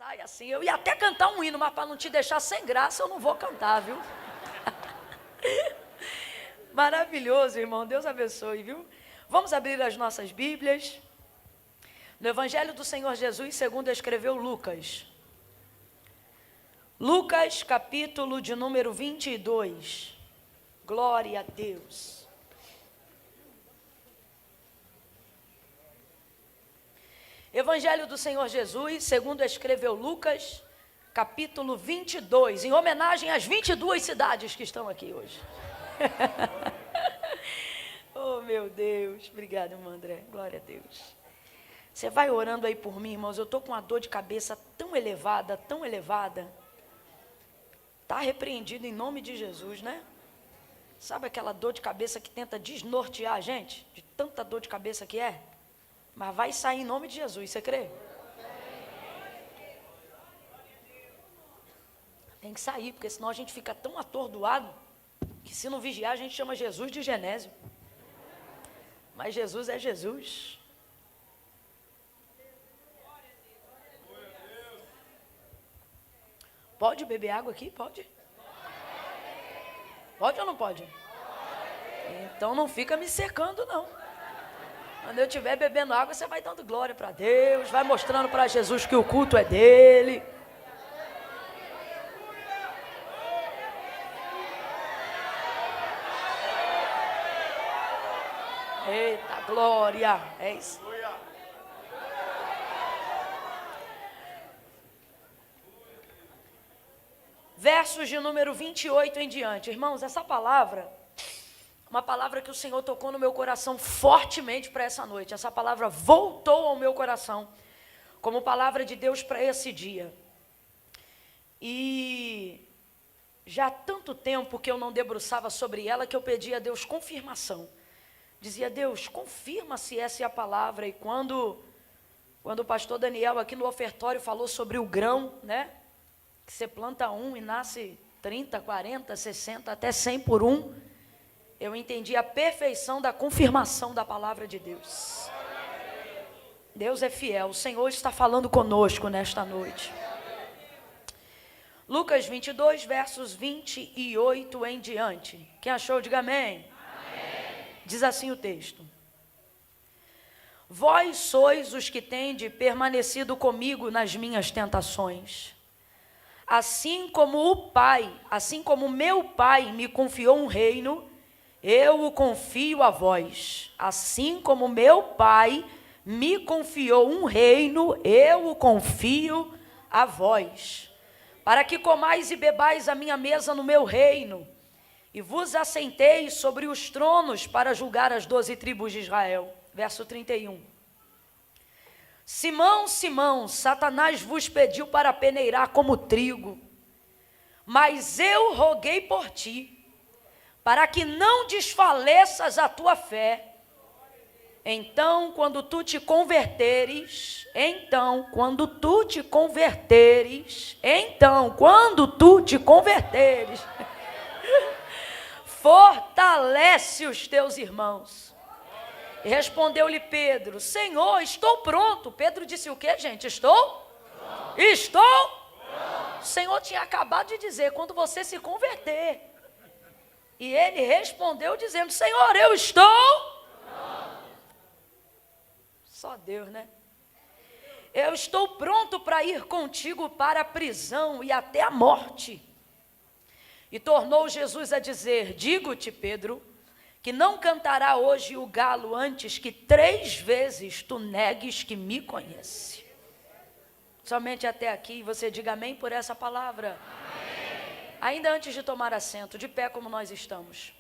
Ai, assim, eu ia até cantar um hino, mas para não te deixar sem graça, eu não vou cantar, viu? Maravilhoso, irmão. Deus abençoe, viu? Vamos abrir as nossas Bíblias. No Evangelho do Senhor Jesus, segundo escreveu Lucas. Lucas, capítulo de número 22. Glória a Deus. Evangelho do Senhor Jesus, segundo escreveu Lucas, capítulo 22, em homenagem às 22 cidades que estão aqui hoje. Oh, meu Deus. Obrigada, irmão André. Glória a Deus. Você vai orando aí por mim, irmãos. Eu estou com uma dor de cabeça tão elevada, tão elevada. Está repreendido em nome de Jesus, né? Sabe aquela dor de cabeça que tenta desnortear a gente? De tanta dor de cabeça que é? Mas vai sair em nome de Jesus, você crê? Tem que sair, porque senão a gente fica tão atordoado, que se não vigiar a gente chama Jesus de Genésio. Mas Jesus é Jesus. Pode beber água aqui? Pode? Pode ou não pode? Então não fica me secando, não. Quando eu estiver bebendo água, você vai dando glória para Deus, vai mostrando para Jesus que o culto é dele. Eita, glória! É isso. Versos de número 28 em diante. Irmãos, essa palavra, uma palavra que o Senhor tocou no meu coração fortemente para essa noite. Essa palavra voltou ao meu coração como palavra de Deus para esse dia. E já há tanto tempo que eu não debruçava sobre ela que eu pedi a Deus confirmação. Dizia, Deus, confirma se essa é a palavra. E quando o pastor Daniel aqui no ofertório falou sobre o grão, né? Que você planta um e nasce 30, 40, 60, até 100 por um. Eu entendi a perfeição da confirmação da palavra de Deus. Deus é fiel, o Senhor está falando conosco nesta noite. Lucas 22, versos 28 em diante. Quem achou, diga amém. Amém. Diz assim o texto. Vós sois os que tendes permanecido comigo nas minhas tentações. Assim como meu Pai me confiou um reino, eu o confio a vós. Assim como meu Pai me confiou um reino, eu o confio a vós. Para que comais e bebais a minha mesa no meu reino, e vos assenteis sobre os tronos para julgar as 12 tribos de Israel. Verso 31. Simão, Simão, Satanás vos pediu para peneirar como trigo, mas eu roguei por ti, para que não desfaleças a tua fé. Então, quando tu te converteres, fortalece os teus irmãos. E respondeu-lhe Pedro, Senhor, estou pronto. Pedro disse o quê, gente? Estou? O Senhor tinha acabado de dizer, quando você se converter. E ele respondeu dizendo, Senhor, eu estou? Só Deus, né? Eu estou pronto para ir contigo para a prisão e até a morte. E tornou Jesus a dizer, digo-te, Pedro, que não cantará hoje o galo antes que 3 vezes tu negues que me conhece. Somente até aqui, você diga amém por essa palavra. Amém. Ainda antes de tomar assento, de pé como nós estamos.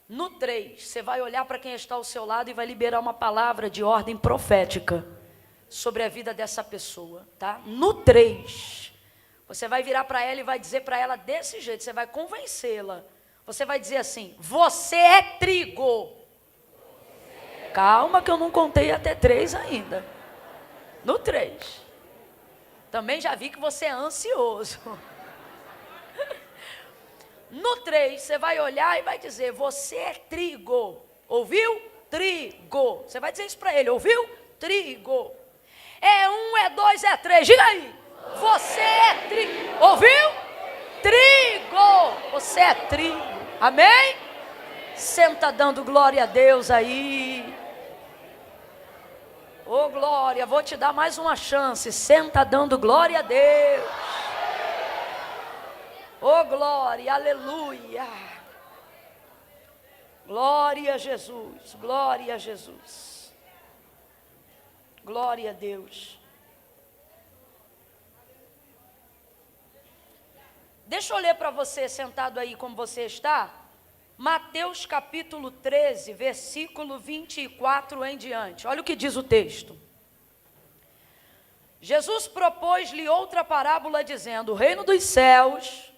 No 3, você vai olhar para quem está ao seu lado e vai liberar uma palavra de ordem profética sobre a vida dessa pessoa, tá? No 3, você vai virar para ela e vai dizer para ela desse jeito, você vai convencê-la. Você vai dizer assim, você é trigo. Calma que eu não contei até 3 ainda. No 3. Também já vi que você é ansioso. No 3, você vai olhar e vai dizer, você é trigo. Ouviu? Trigo. Você vai dizer isso para ele, ouviu? Trigo. É um, é dois, é três. Diga aí. Você é trigo. Ouviu? Trigo. Você é trigo. Amém? Senta dando glória a Deus aí. Ô glória, vou te dar mais uma chance. Senta dando glória a Deus. Ô glória, aleluia. Glória a Jesus, glória a Jesus. Glória a Deus. Deixa eu ler para você, sentado aí como você está, Mateus capítulo 13, versículo 24 em diante. Olha o que diz o texto. Jesus propôs-lhe outra parábola, dizendo: o reino dos céus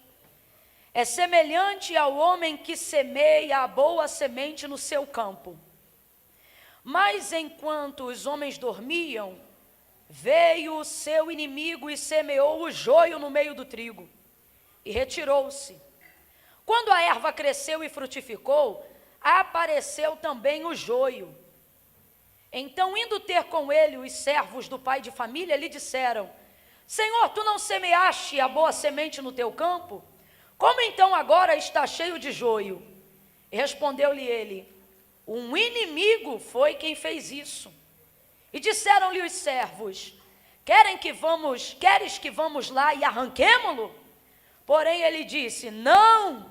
é semelhante ao homem que semeia a boa semente no seu campo. Mas enquanto os homens dormiam, veio o seu inimigo e semeou o joio no meio do trigo, e retirou-se. Quando a erva cresceu e frutificou, apareceu também o joio. Então, indo ter com ele os servos do pai de família, lhe disseram: Senhor, tu não semeaste a boa semente no teu campo? Como então agora está cheio de joio? E respondeu-lhe ele: um inimigo foi quem fez isso. E disseram-lhe os servos: queres que vamos lá e arranquemo-lo? Porém ele disse: não.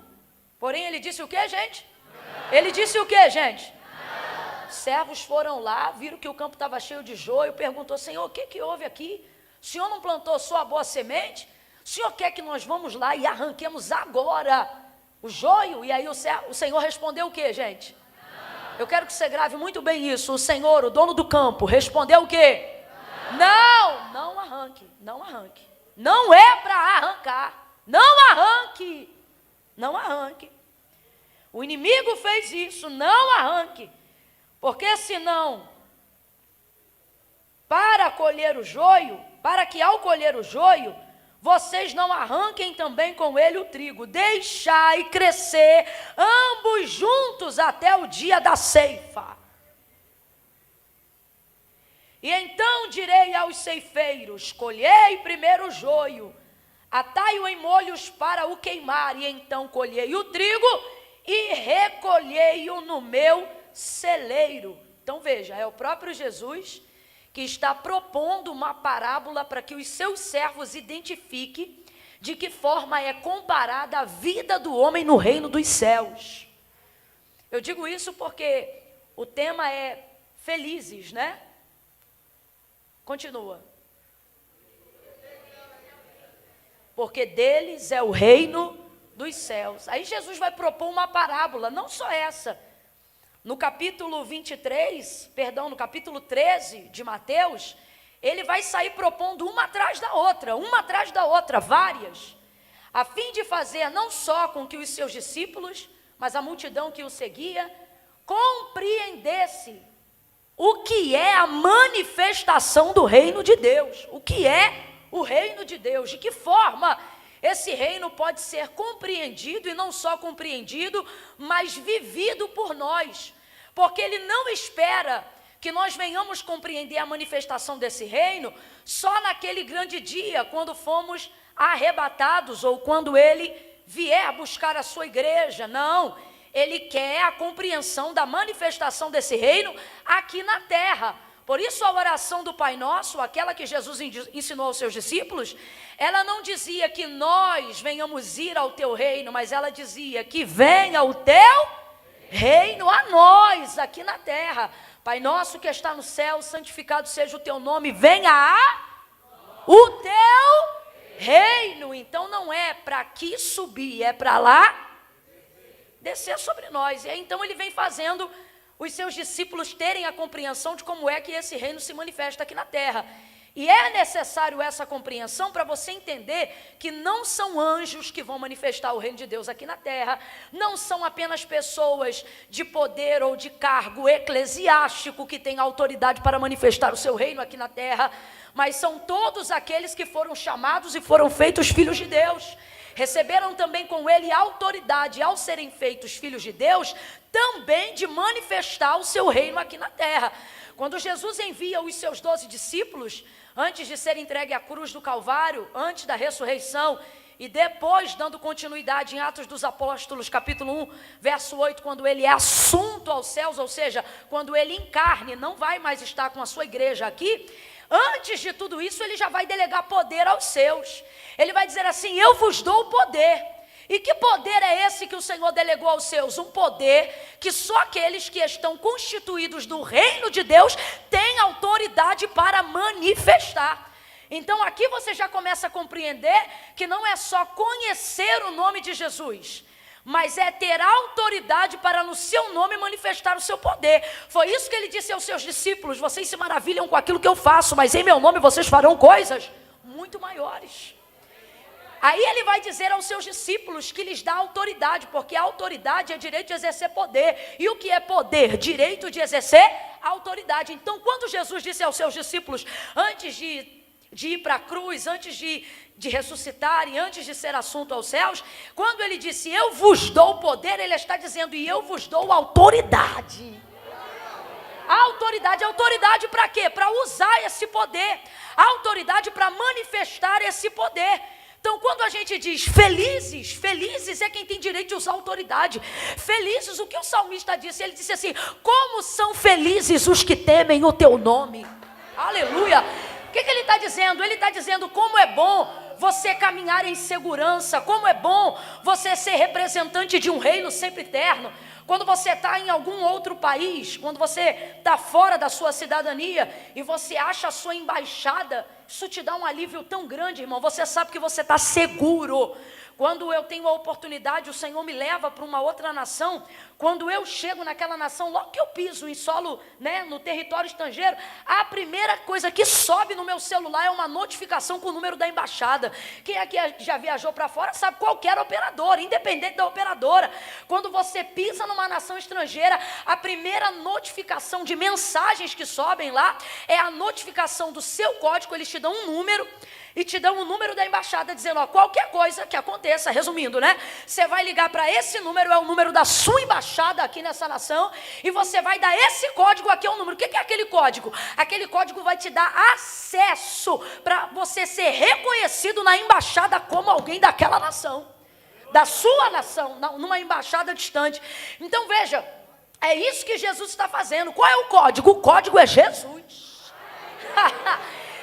Porém ele disse o que, gente? Não. Ele disse o que, gente? Não. Os servos foram lá, viram que o campo estava cheio de joio, perguntou: Senhor, o que houve aqui? O Senhor não plantou só a boa semente? O Senhor quer que nós vamos lá e arranquemos agora o joio? E aí o Senhor respondeu o que, gente? Não. Eu quero que você grave muito bem isso. O Senhor, o dono do campo, respondeu o quê? Não, não arranque, não arranque. Não é para arrancar. Não arranque, não arranque. O inimigo fez isso, não arranque. Porque senão, para que ao colher o joio, vocês não arranquem também com ele o trigo. Deixai crescer ambos juntos até o dia da ceifa. E então direi aos ceifeiros: colhei primeiro o joio, atai-o em molhos para o queimar, e então colhei o trigo e recolhei-o no meu celeiro. Então veja, é o próprio Jesus que está propondo uma parábola para que os seus servos identifiquem de que forma é comparada a vida do homem no reino dos céus. Eu digo isso porque o tema é felizes, né? Continua. Porque deles é o reino dos céus. Aí Jesus vai propor uma parábola, não só essa. No capítulo 13 de Mateus, ele vai sair propondo uma atrás da outra, várias, a fim de fazer não só com que os seus discípulos, mas a multidão que o seguia, compreendesse o que é a manifestação do reino de Deus, o que é o reino de Deus, de que forma esse reino pode ser compreendido, e não só compreendido, mas vivido por nós, porque ele não espera que nós venhamos compreender a manifestação desse reino só naquele grande dia, quando fomos arrebatados, ou quando ele vier buscar a sua igreja. Não, ele quer a compreensão da manifestação desse reino aqui na terra. Por isso a oração do Pai Nosso, aquela que Jesus ensinou aos seus discípulos, ela não dizia que nós venhamos ir ao teu reino, mas ela dizia que venha o teu reino a nós, aqui na terra. Pai Nosso que está no céu, santificado seja o teu nome, venha o teu reino. Então não é para aqui subir, é para lá descer sobre nós. E aí, então ele vem fazendo os seus discípulos terem a compreensão de como é que esse reino se manifesta aqui na terra. E é necessário essa compreensão para você entender que não são anjos que vão manifestar o reino de Deus aqui na terra, não são apenas pessoas de poder ou de cargo eclesiástico que têm autoridade para manifestar o seu reino aqui na terra, mas são todos aqueles que foram chamados e foram feitos filhos de Deus. Receberam também com ele autoridade, ao serem feitos filhos de Deus, também de manifestar o seu reino aqui na terra. Quando Jesus envia os seus 12 discípulos, antes de ser entregue à cruz do Calvário, antes da ressurreição, e depois dando continuidade em Atos dos Apóstolos, capítulo 1, verso 8, quando ele é assunto aos céus, ou seja, quando ele em carne não vai mais estar com a sua igreja aqui, antes de tudo isso ele já vai delegar poder aos seus. Ele vai dizer assim: eu vos dou o poder. E que poder é esse que o Senhor delegou aos seus? Um poder que só aqueles que estão constituídos do reino de Deus têm autoridade para manifestar. Então aqui você já começa a compreender que não é só conhecer o nome de Jesus, mas é ter autoridade para no seu nome manifestar o seu poder. Foi isso que ele disse aos seus discípulos: vocês se maravilham com aquilo que eu faço, mas em meu nome vocês farão coisas muito maiores. Aí ele vai dizer aos seus discípulos que lhes dá autoridade, porque a autoridade é direito de exercer poder. E o que é poder? Direito de exercer autoridade. Então quando Jesus disse aos seus discípulos, antes de ir para a cruz, antes de ressuscitar e antes de ser assunto aos céus, quando ele disse eu vos dou poder, ele está dizendo e eu vos dou autoridade. Autoridade para quê? Para usar esse poder, autoridade para manifestar esse poder. Então quando a gente diz felizes é quem tem direito de usar autoridade. Felizes, o que o salmista disse? Ele disse assim: como são felizes os que temem o teu nome. Aleluia. O que ele está dizendo? Ele está dizendo como é bom você caminhar em segurança, como é bom você ser representante de um reino sempre eterno. Quando você está em algum outro país, quando você está fora da sua cidadania e você acha a sua embaixada, isso te dá um alívio tão grande, irmão. Você sabe que você está seguro. Quando eu tenho a oportunidade, o Senhor me leva para uma outra nação. Quando eu chego naquela nação, logo que eu piso em solo, no território estrangeiro, a primeira coisa que sobe no meu celular é uma notificação com o número da embaixada. Quem aqui já viajou para fora sabe qualquer operadora, independente da operadora. Quando você pisa numa nação estrangeira, a primeira notificação de mensagens que sobem lá é a notificação do seu código. Eles te dão um número e te dão o número da embaixada, dizendo, qualquer coisa que aconteça, resumindo, você vai ligar para esse número, é o número da sua embaixada aqui nessa nação, e você vai dar esse código aqui, é o número. O que é aquele código? Aquele código vai te dar acesso para você ser reconhecido na embaixada como alguém daquela nação, da sua nação, numa embaixada distante. Então veja, é isso que Jesus está fazendo. Qual é o código? O código é Jesus.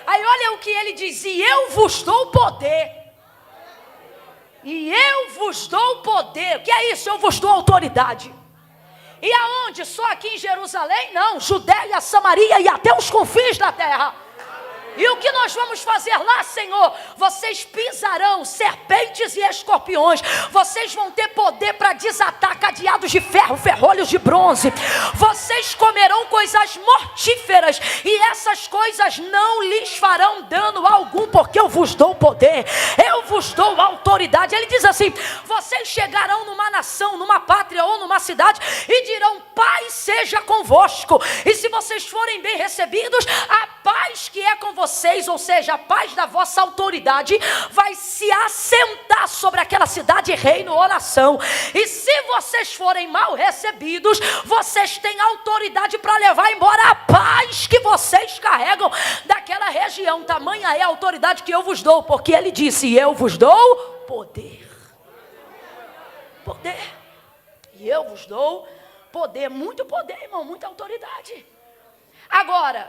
Aí olha o que ele diz: e eu vos dou poder. E eu vos dou poder. O que é isso? Eu vos dou autoridade. E aonde? Só aqui em Jerusalém? Não, Judéia, Samaria e até os confins da terra. E o que nós vamos fazer lá, Senhor? Vocês pisarão serpentes e escorpiões. Vocês vão ter poder para desatar cadeados de ferro, ferrolhos de bronze. Vocês comerão coisas mortíferas e essas coisas não lhes farão dano algum, porque eu vos dou poder, eu vos dou autoridade. Ele diz assim: vocês chegarão numa nação, numa pátria ou numa cidade e dirão, paz seja convosco. E se vocês forem bem recebidos, a paz que é com vocês, ou seja, a paz da vossa autoridade, vai se assentar sobre aquela cidade, reino ou nação. E se vocês forem mal recebidos, vocês têm autoridade para levar embora a paz que vocês carregam daquela região. Tamanha é a autoridade que eu vos dou, porque ele disse, eu vos dou poder. Poder. E eu vos dou poder, muito poder, irmão, muita autoridade. Agora,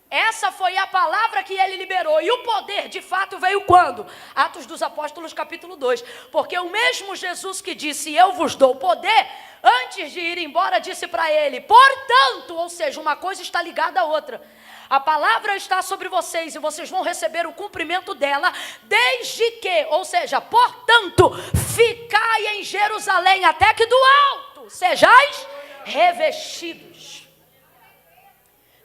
essa foi a palavra que ele liberou. E o poder, de fato, veio quando? Atos dos Apóstolos, capítulo 2. Porque o mesmo Jesus que disse, eu vos dou poder, antes de ir embora, disse para ele, portanto, ou seja, uma coisa está ligada à outra. A palavra está sobre vocês e vocês vão receber o cumprimento dela, desde que, ou seja, portanto, ficai em Jerusalém, até que do alto sejais revestidos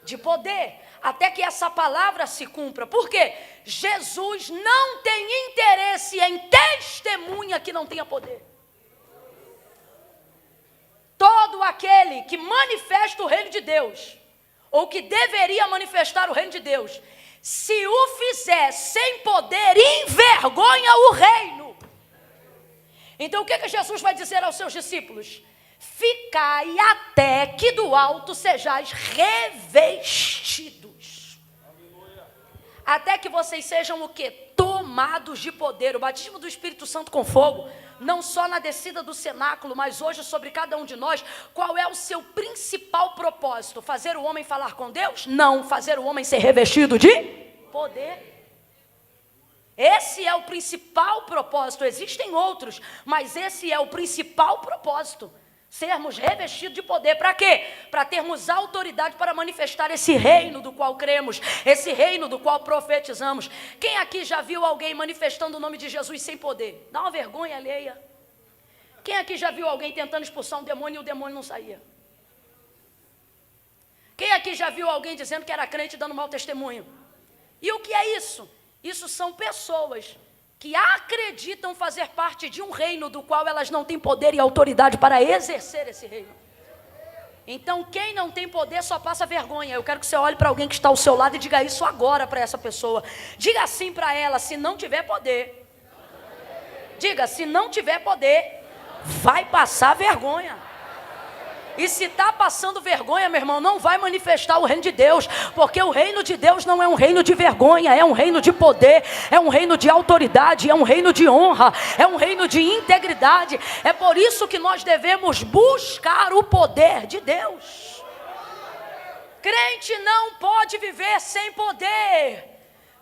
de poder, até que essa palavra se cumpra. Por quê? Jesus não tem interesse em testemunha que não tenha poder. Todo aquele que manifesta o reino de Deus, ou que deveria manifestar o reino de Deus, se o fizer sem poder, envergonha o reino. Então o que Jesus vai dizer aos seus discípulos? ficai até que do alto sejais revestidos. Até que vocês sejam o quê? Tomados de poder. O batismo do Espírito Santo com fogo, não só na descida do cenáculo, mas hoje sobre cada um de nós. Qual é o seu principal propósito? Fazer o homem falar com Deus? Não, fazer o homem ser revestido de poder. Esse é o principal propósito. Existem outros, mas esse é o principal propósito. Sermos revestidos de poder. Para quê? Para termos autoridade para manifestar esse reino do qual cremos, esse reino do qual profetizamos. Quem aqui já viu alguém manifestando o nome de Jesus sem poder? Dá uma vergonha alheia. Quem aqui já viu alguém tentando expulsar um demônio e o demônio não saía? Quem aqui já viu alguém dizendo que era crente dando mau testemunho? E o que é isso? Isso são pessoas que acreditam fazer parte de um reino do qual elas não têm poder e autoridade para exercer esse reino. Então, quem não tem poder só passa vergonha. Eu quero que você olhe para alguém que está ao seu lado e diga isso agora para essa pessoa. Diga assim para ela: se não tiver poder, diga, se não tiver poder, vai passar vergonha. E se está passando vergonha, meu irmão, não vai manifestar o reino de Deus, porque o reino de Deus não é um reino de vergonha, é um reino de poder, é um reino de autoridade, é um reino de honra, é um reino de integridade. É por isso que nós devemos buscar o poder de Deus. Crente não pode viver sem poder.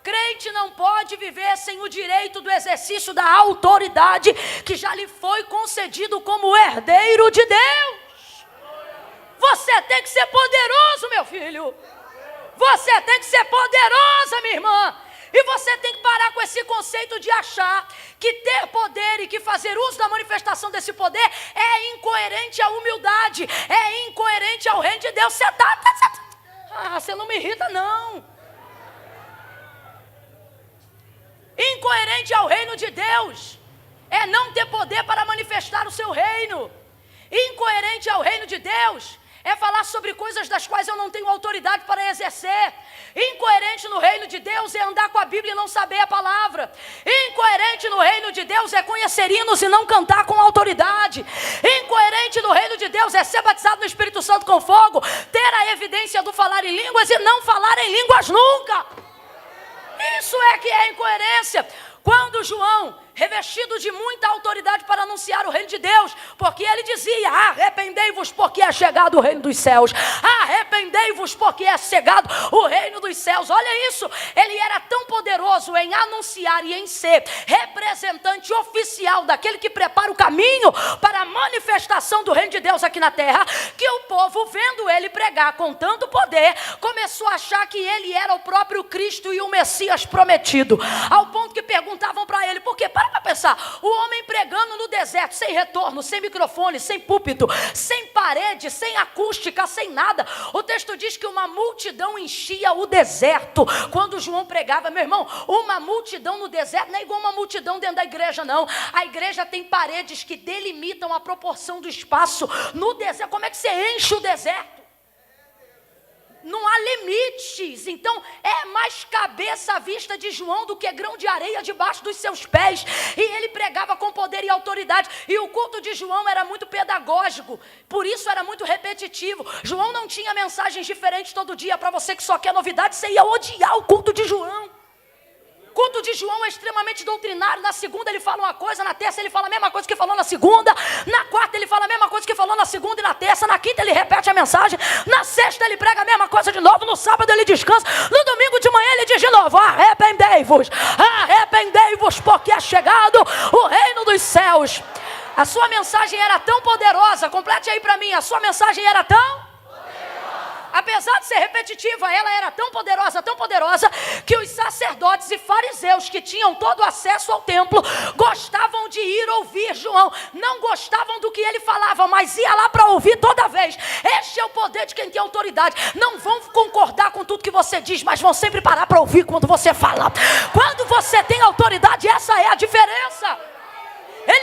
Crente não pode viver sem o direito do exercício da autoridade que já lhe foi concedido como herdeiro de Deus. Você tem que ser poderoso, meu filho. Você tem que ser poderosa, minha irmã. E você tem que parar com esse conceito de achar que ter poder e que fazer uso da manifestação desse poder é incoerente à humildade, é incoerente ao reino de Deus. Você não me irrita, não. Incoerente ao reino de Deus é não ter poder para manifestar o seu reino. Incoerente ao reino de Deus é falar sobre coisas das quais eu não tenho autoridade para exercer. Incoerente no reino de Deus é andar com a Bíblia e não saber a palavra. Incoerente no reino de Deus é conhecer hinos e não cantar com autoridade. Incoerente no reino de Deus é ser batizado no Espírito Santo com fogo, ter a evidência do falar em línguas e não falar em línguas nunca. Isso é que é incoerência. Quando João, revestido de muita autoridade para anunciar o reino de Deus, porque ele dizia: arrependei-vos porque é chegado o reino dos céus, arrependei-vos porque é chegado o reino dos céus. Olha isso, ele era tão poderoso em anunciar e em ser representante oficial daquele que prepara o caminho para a manifestação do reino de Deus aqui na terra, que o povo, vendo ele pregar com tanto poder, começou a achar que ele era o próprio Cristo e o Messias prometido, ao ponto que perguntavam para ele: por quê? Para pensar, o homem pregando no deserto, sem retorno, sem microfone, sem púlpito, sem parede, sem acústica, sem nada. O texto diz que uma multidão enchia o deserto quando João pregava. Meu irmão, uma multidão no deserto não é igual uma multidão dentro da igreja, não. A igreja tem paredes que delimitam a proporção do espaço. No deserto, como é que você enche o deserto? Não há limites. Então é mais cabeça à vista de João do que grão de areia debaixo dos seus pés. E ele pregava com poder e autoridade. E o culto de João era muito pedagógico, por isso era muito repetitivo. João não tinha mensagens diferentes todo dia. Para você que só quer novidade, você ia odiar o culto de João. O culto de João é extremamente doutrinário. Na segunda ele fala uma coisa, na terça ele fala a mesma coisa que falou na segunda, na quarta ele fala a mesma coisa que falou na segunda e na terça, na quinta ele repete a mensagem, na sexta ele prega a mesma coisa de novo, no sábado ele descansa, no domingo de manhã ele diz de novo: arrependei-vos, arrependei-vos porque é chegado o reino dos céus. A sua mensagem era tão poderosa, complete aí para mim, a sua mensagem era tão... Apesar de ser repetitiva, ela era tão poderosa, que os sacerdotes e fariseus que tinham todo acesso ao templo gostavam de ir ouvir João. Não gostavam do que ele falava, mas ia lá para ouvir toda vez. Este é o poder de quem tem autoridade. Não vão concordar com tudo que você diz, mas vão sempre parar para ouvir quando você fala. Quando você tem autoridade, essa é a diferença.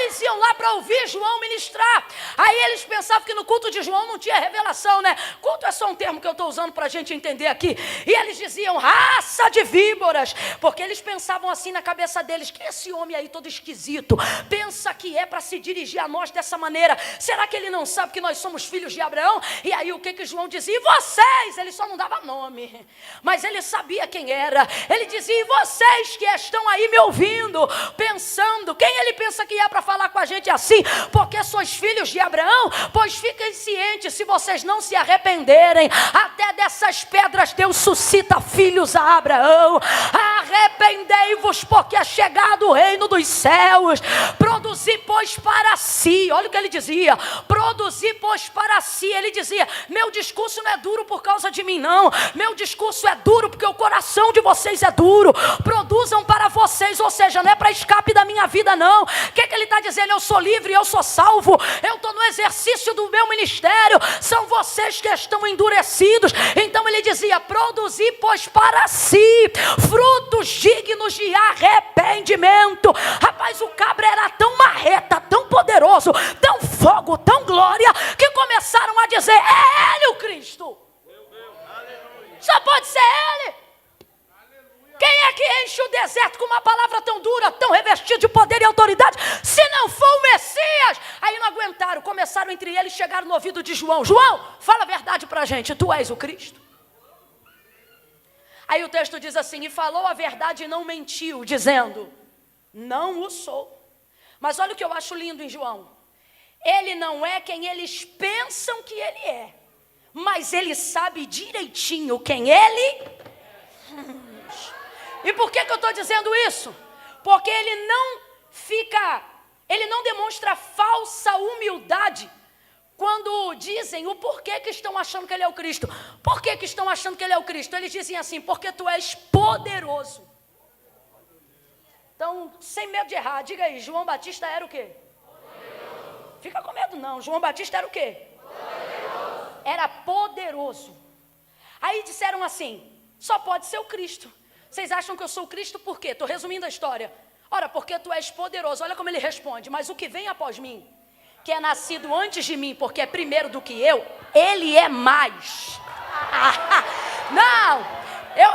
Eles iam lá para ouvir João ministrar. Aí eles pensavam que no culto de João não tinha revelação, né? Culto é só um termo que eu estou usando para a gente entender aqui. E eles diziam, raça de víboras, porque eles pensavam assim na cabeça deles, que esse homem aí todo esquisito, pensa que é para se dirigir a nós dessa maneira. Será que ele não sabe que nós somos filhos de Abraão? E aí o que João dizia? E vocês? Ele só não dava nome, mas ele sabia quem era. Ele dizia, e vocês que estão aí me ouvindo, pensando, quem ele pensa que é para falar com a gente assim? Porque sois filhos de Abraão? Pois fiquem cientes, se vocês não se arrependerem, até dessas pedras Deus suscita filhos a Abraão. Arrependei-vos, porque é chegado o reino dos céus. Produzi, pois, para si. Olha o que ele dizia, produzi, pois, para si. Ele dizia, meu discurso não é duro por causa de mim, não. Meu discurso é duro porque o coração de vocês é duro. Produzam para vocês, ou seja, não é para escape da minha vida, não. O que ele está dizendo? Eu sou livre, eu sou salvo, eu estou no exercício do meu ministério. São vocês que estão endurecidos. Então ele dizia, produzi, pois, para si frutos dignos de arrependimento. Rapaz, o cabra era tão marreta, tão poderoso, tão fogo, tão glória, que começaram a dizer, é ele o Cristo. Só pode ser ele. Quem é que enche o deserto com uma palavra tão dura, tão revestida de poder e autoridade, se não for o Messias? Aí não aguentaram, começaram entre eles, chegaram no ouvido de João. João, fala a verdade para a gente, tu és o Cristo? Aí o texto diz assim, e falou a verdade e não mentiu, dizendo, não o sou. Mas olha o que eu acho lindo em João. Ele não é quem eles pensam que ele é, mas ele sabe direitinho quem ele é. E por que eu estou dizendo isso? Porque ele não demonstra falsa humildade quando dizem o porquê que estão achando que ele é o Cristo. Por que estão achando que ele é o Cristo? Eles dizem assim, porque tu és poderoso. Então, sem medo de errar, diga aí, João Batista era o quê? Poderoso. Fica com medo não, João Batista era o quê? Poderoso. Era poderoso. Aí disseram assim, só pode ser o Cristo. Vocês acham que eu sou o Cristo por quê? Estou resumindo a história. Ora, porque tu és poderoso. Olha como ele responde, mas o que vem após mim, que é nascido antes de mim, porque é primeiro do que eu, ele é mais. Não,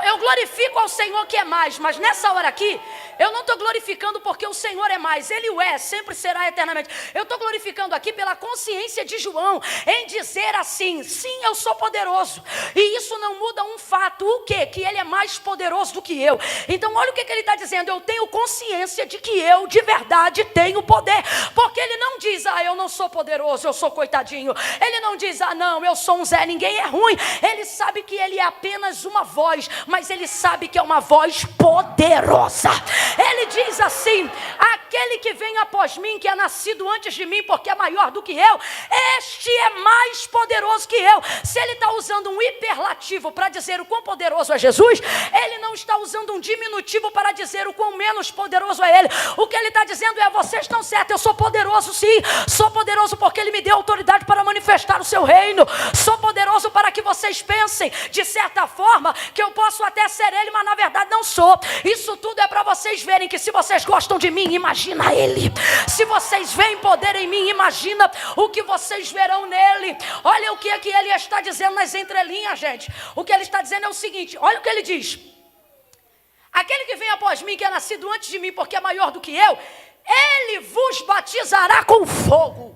eu glorifico ao Senhor que é mais, mas nessa hora aqui, eu não estou glorificando porque o Senhor é mais, Ele o é, sempre será eternamente. Eu estou glorificando aqui pela consciência de João, em dizer assim, sim, eu sou poderoso. E isso não muda um fato, o quê? Que Ele é mais poderoso do que eu. Então olha o que Ele está dizendo, eu tenho consciência de que eu de verdade tenho poder. Porque Ele não diz, eu não sou poderoso, eu sou coitadinho. Ele não diz, não, eu sou um Zé, ninguém é ruim. Ele sabe que Ele é apenas uma voz, mas Ele sabe que é uma voz poderosa. Ele diz assim, aquele que vem após mim, que é nascido antes de mim, porque é maior do que eu, este é mais poderoso que eu. Se ele está usando um hiperlativo para dizer o quão poderoso é Jesus, ele não está usando um diminutivo para dizer o quão menos poderoso é ele. O que ele está dizendo é, vocês estão certos, eu sou poderoso sim, sou poderoso porque ele me deu autoridade para manifestar o seu reino, sou poderoso para que vocês pensem, de certa forma, que eu posso até ser ele, mas na verdade não sou. Isso tudo é para vocês verem que se vocês gostam de mim, imagina ele. Se vocês veem poder em mim, imagina o que vocês verão nele. Olha o que é que ele está dizendo nas entrelinhas, gente. O que ele está dizendo é o seguinte, olha o que ele diz. Aquele que vem após mim, que é nascido antes de mim, porque é maior do que eu, ele vos batizará com fogo.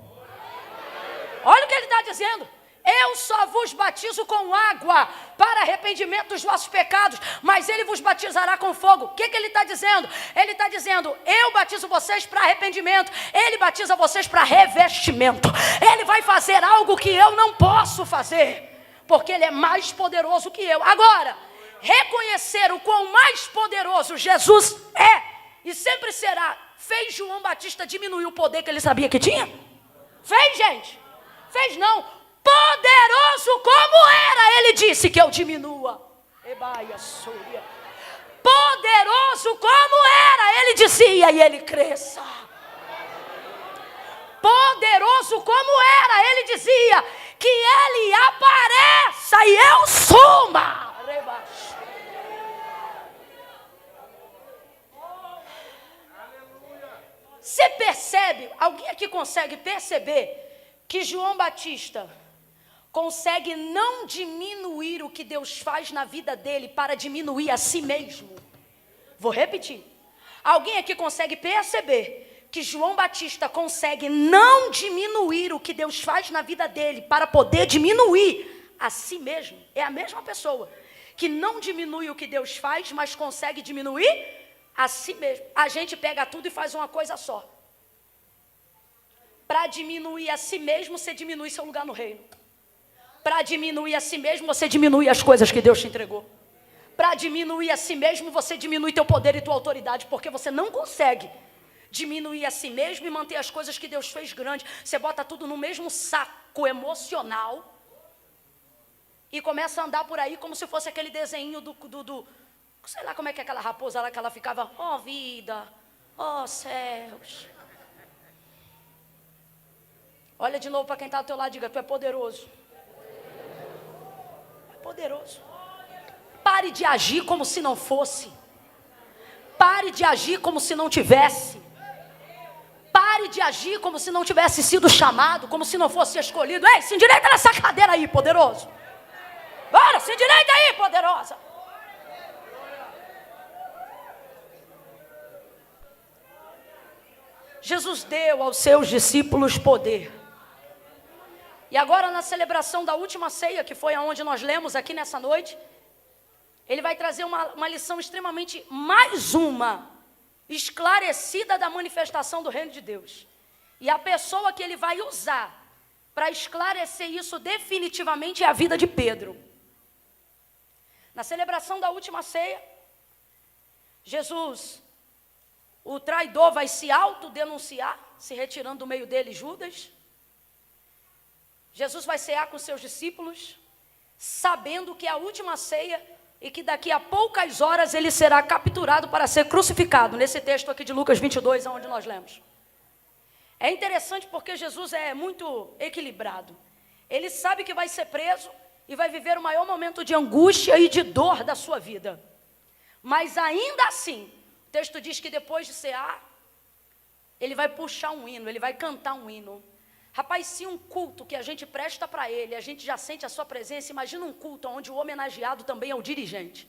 Olha o que ele está dizendo. Eu só vos batizo com água para arrependimento dos vossos pecados, mas ele vos batizará com fogo. O que ele está dizendo? Ele está dizendo, eu batizo vocês para arrependimento, ele batiza vocês para revestimento. Ele vai fazer algo que eu não posso fazer, porque ele é mais poderoso que eu. Agora, reconhecer o quão mais poderoso Jesus é, e sempre será, fez João Batista diminuir o poder que ele sabia que tinha? Fez, gente? Fez não. Poderoso como era, ele disse que eu diminua. Poderoso como era, ele dizia, e ele cresça. Poderoso como era, ele dizia, que ele apareça e eu suma. Você percebe, alguém aqui consegue perceber que João Batista consegue não diminuir o que Deus faz na vida dele para diminuir a si mesmo? Vou repetir. Alguém aqui consegue perceber que João Batista consegue não diminuir o que Deus faz na vida dele para poder diminuir a si mesmo? É a mesma pessoa que não diminui o que Deus faz, mas consegue diminuir a si mesmo. A gente pega tudo e faz uma coisa só. Para diminuir a si mesmo, você diminui seu lugar no reino. Para diminuir a si mesmo, você diminui as coisas que Deus te entregou. Para diminuir a si mesmo, você diminui teu poder e tua autoridade, porque você não consegue diminuir a si mesmo e manter as coisas que Deus fez grande. Você bota tudo no mesmo saco emocional e começa a andar por aí como se fosse aquele desenho sei lá como é que é aquela raposa lá que ela ficava, ó vida, ó céus. Olha de novo para quem está do teu lado e diga, tu é poderoso. É poderoso. Pare de agir como se não fosse. Pare de agir como se não tivesse. Pare de agir como se não tivesse sido chamado, como se não fosse escolhido. Ei, se endireita nessa cadeira aí, poderoso. Bora, se endireita aí, poderosa. Jesus deu aos seus discípulos poder. E agora na celebração da última ceia, que foi aonde nós lemos aqui nessa noite, ele vai trazer uma lição extremamente, mais uma, esclarecida da manifestação do reino de Deus. E a pessoa que ele vai usar para esclarecer isso definitivamente é a vida de Pedro. Na celebração da última ceia, Jesus, o traidor, vai se autodenunciar, se retirando do meio dele Judas. Jesus vai cear com seus discípulos, sabendo que é a última ceia e que daqui a poucas horas ele será capturado para ser crucificado, nesse texto aqui de Lucas 22, onde nós lemos. É interessante porque Jesus é muito equilibrado. Ele sabe que vai ser preso e vai viver o maior momento de angústia e de dor da sua vida. Mas ainda assim, o texto diz que depois de cear, ele vai puxar um hino, ele vai cantar um hino. Rapaz, se um culto que a gente presta para ele, a gente já sente a sua presença, imagina um culto onde o homenageado também é o dirigente.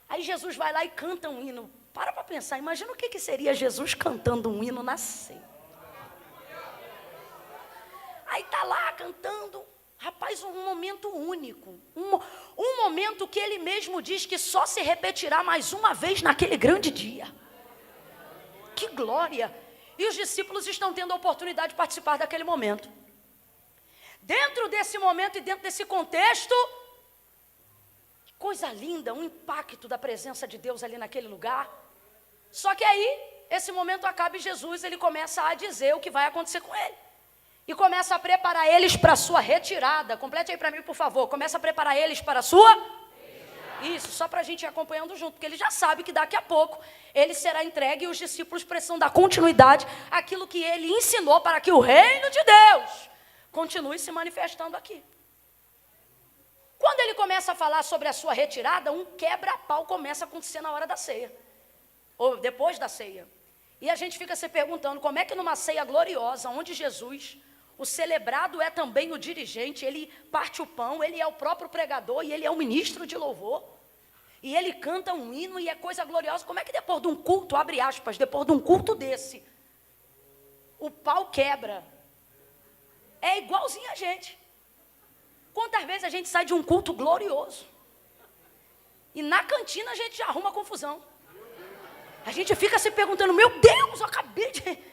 Aí Jesus vai lá e canta um hino. Para pensar, imagina o que seria Jesus cantando um hino na ceia. Aí está lá cantando, rapaz, um momento único, um momento que ele mesmo diz que só se repetirá mais uma vez naquele grande dia. Que glória! E os discípulos estão tendo a oportunidade de participar daquele momento. Dentro desse momento e dentro desse contexto, que coisa linda, um impacto da presença de Deus ali naquele lugar. Só que aí, esse momento acaba e Jesus, ele começa a dizer o que vai acontecer com ele. E começa a preparar eles para a sua retirada. Complete aí para mim, por favor. Começa a preparar eles para a sua retirada. Isso, só para a gente ir acompanhando junto, porque ele já sabe que daqui a pouco ele será entregue e os discípulos precisam dar continuidade àquilo que ele ensinou para que o reino de Deus continue se manifestando aqui. Quando ele começa a falar sobre a sua retirada, um quebra-pau começa a acontecer na hora da ceia, ou depois da ceia. E a gente fica se perguntando como é que numa ceia gloriosa, onde Jesus, o celebrado é também o dirigente, ele parte o pão, ele é o próprio pregador e ele é o ministro de louvor. E ele canta um hino e é coisa gloriosa. Como é que depois de um culto, abre aspas, depois de um culto desse, o pau quebra? É igualzinho a gente. Quantas vezes a gente sai de um culto glorioso e na cantina a gente já arruma confusão. A gente fica se perguntando, meu Deus, eu acabei de...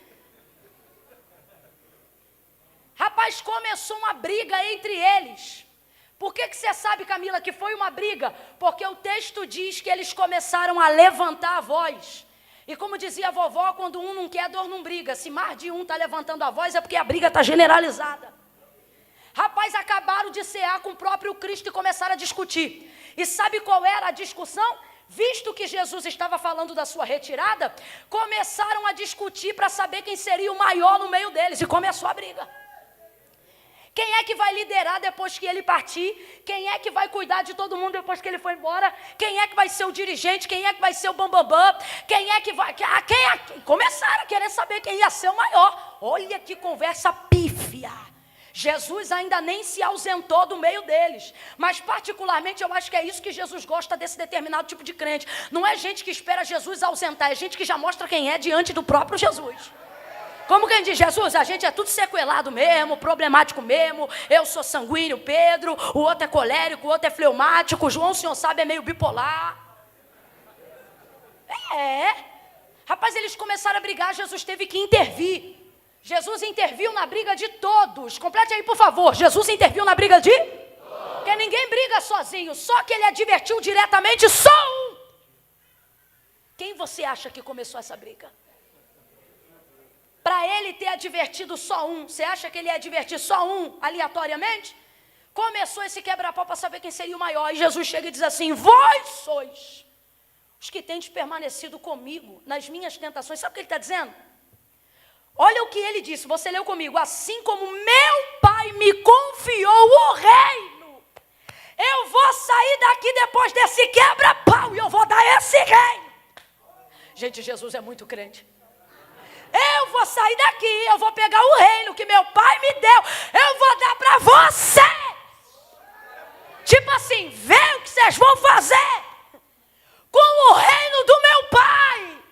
Rapaz, começou uma briga entre eles. Por que você sabe, Camila, que foi uma briga? Porque o texto diz que eles começaram a levantar a voz. E como dizia a vovó, quando um não quer, a dor não briga. Se mais de um está levantando a voz, é porque a briga está generalizada. Rapaz, acabaram de cear com o próprio Cristo e começaram a discutir. E sabe qual era a discussão? Visto que Jesus estava falando da sua retirada, começaram a discutir para saber quem seria o maior no meio deles. E começou a briga. Quem é que vai liderar depois que ele partir? Quem é que vai cuidar de todo mundo depois que ele for embora? Quem é que vai ser o dirigente? Quem é que vai ser o bambambam? Quem é que vai... Começaram a querer saber quem ia ser o maior. Olha que conversa pífia. Jesus ainda nem se ausentou do meio deles. Mas particularmente eu acho que é isso que Jesus gosta desse determinado tipo de crente. Não é gente que espera Jesus ausentar, é gente que já mostra quem é diante do próprio Jesus. Como quem diz, Jesus, a gente é tudo sequelado mesmo, problemático mesmo. Eu sou sanguíneo, Pedro, o outro é colérico, o outro é fleumático, o João, o senhor sabe, é meio bipolar. Rapaz, eles começaram a brigar, Jesus teve que intervir. Jesus interviu na briga de todos. Complete aí, por favor. Jesus interviu na briga de todos. Porque ninguém briga sozinho, só que ele advertiu diretamente só um. Quem você acha que começou essa briga? Para ele ter advertido só um, você acha que ele ia advertir só um, aleatoriamente? Começou esse quebra-pau para saber quem seria o maior. E Jesus chega e diz assim, vós sois os que tendes permanecido comigo nas minhas tentações. Sabe o que ele está dizendo? Olha o que ele disse, você leu comigo. Assim como meu Pai me confiou o reino, eu vou sair daqui depois desse quebra-pau e eu vou dar esse reino. Gente, Jesus é muito crente. Eu vou sair daqui, eu vou pegar o reino que meu pai me deu, eu vou dar para vocês. Tipo assim, vê o que vocês vão fazer com o reino do meu pai,